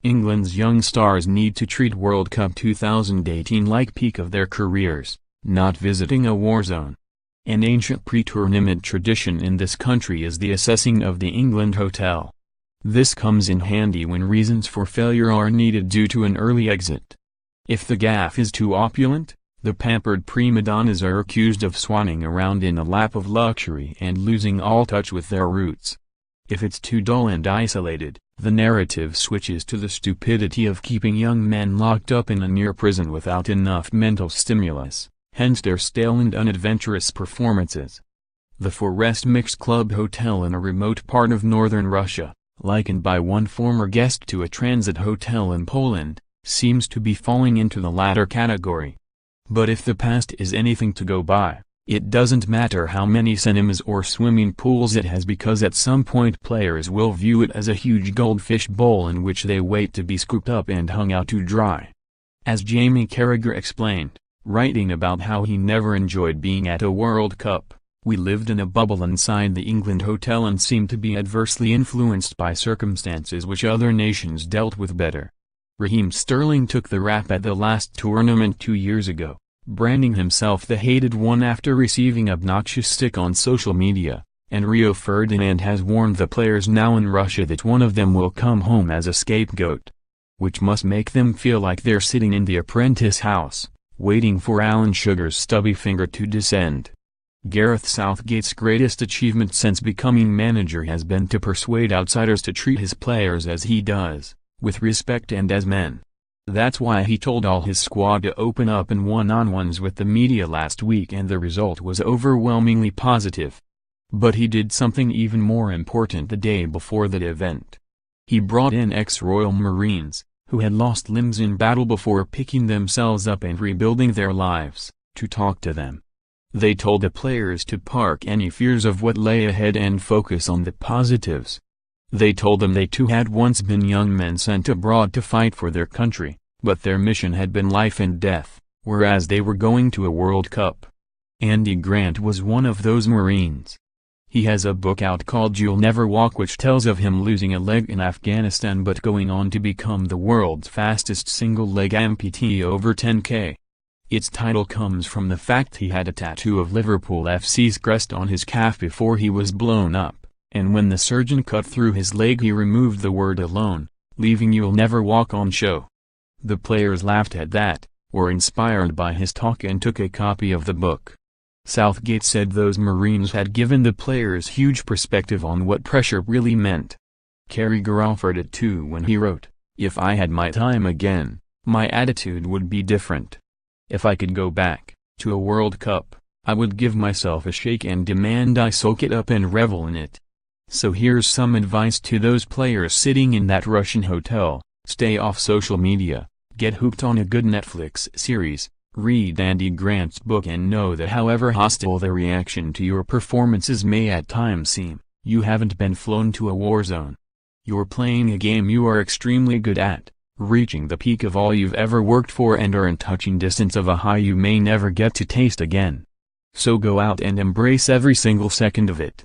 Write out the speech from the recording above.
England's young stars need to treat World Cup 2018 like peak of their careers, not visiting a war zone. An ancient pre-tournament tradition in this country is the assessing of the England hotel. This comes in handy when reasons for failure are needed due to an early exit. If the gaff is too opulent, the pampered prima donnas are accused of swanning around in a lap of luxury and losing all touch with their roots. If it's too dull and isolated, the narrative switches to the stupidity of keeping young men locked up in a near prison without enough mental stimulus, hence their stale and unadventurous performances. The Forest Mixed Club Hotel in a remote part of northern Russia, likened by one former guest to a transit hotel in Poland, seems to be falling into the latter category. But if the past is anything to go by, it doesn't matter how many cinemas or swimming pools it has, because at some point players will view it as a huge goldfish bowl in which they wait to be scooped up and hung out to dry. As Jamie Carragher explained, writing about how he never enjoyed being at a World Cup, "We lived in a bubble inside the England hotel and seemed to be adversely influenced by circumstances which other nations dealt with better." Raheem Sterling took the rap at the last tournament 2 years ago, branding himself the hated one after receiving obnoxious stick on social media, and Rio Ferdinand has warned the players now in Russia that one of them will come home as a scapegoat. Which must make them feel like they're sitting in the apprentice house, waiting for Alan Sugar's stubby finger to descend. Gareth Southgate's greatest achievement since becoming manager has been to persuade outsiders to treat his players as he does, with respect and as men. That's why he told all his squad to open up in one-on-ones with the media last week, and the result was overwhelmingly positive. But he did something even more important the day before that event. He brought in ex-Royal Marines, who had lost limbs in battle before picking themselves up and rebuilding their lives, to talk to them. They told the players to park any fears of what lay ahead and focus on the positives. They told them they too had once been young men sent abroad to fight for their country, but their mission had been life and death, whereas they were going to a World Cup. Andy Grant was one of those Marines. He has a book out called You'll Never Walk, which tells of him losing a leg in Afghanistan but going on to become the world's fastest single-leg amputee over 10K. Its title comes from the fact he had a tattoo of Liverpool FC's crest on his calf before he was blown up, and when the surgeon cut through his leg he removed the word alone, leaving You'll Never Walk on show. The players laughed at that, were inspired by his talk and took a copy of the book. Southgate said those Marines had given the players huge perspective on what pressure really meant. Carragher offered it too when he wrote, "If I had my time again, my attitude would be different. If I could go back to a World Cup, I would give myself a shake and demand I soak it up and revel in it." So here's some advice to those players sitting in that Russian hotel: stay off social media, get hooked on a good Netflix series, read Andy Grant's book, and know that however hostile the reaction to your performances may at times seem, you haven't been flown to a war zone. You're playing a game you are extremely good at, reaching the peak of all you've ever worked for, and are in touching distance of a high you may never get to taste again. So go out and embrace every single second of it.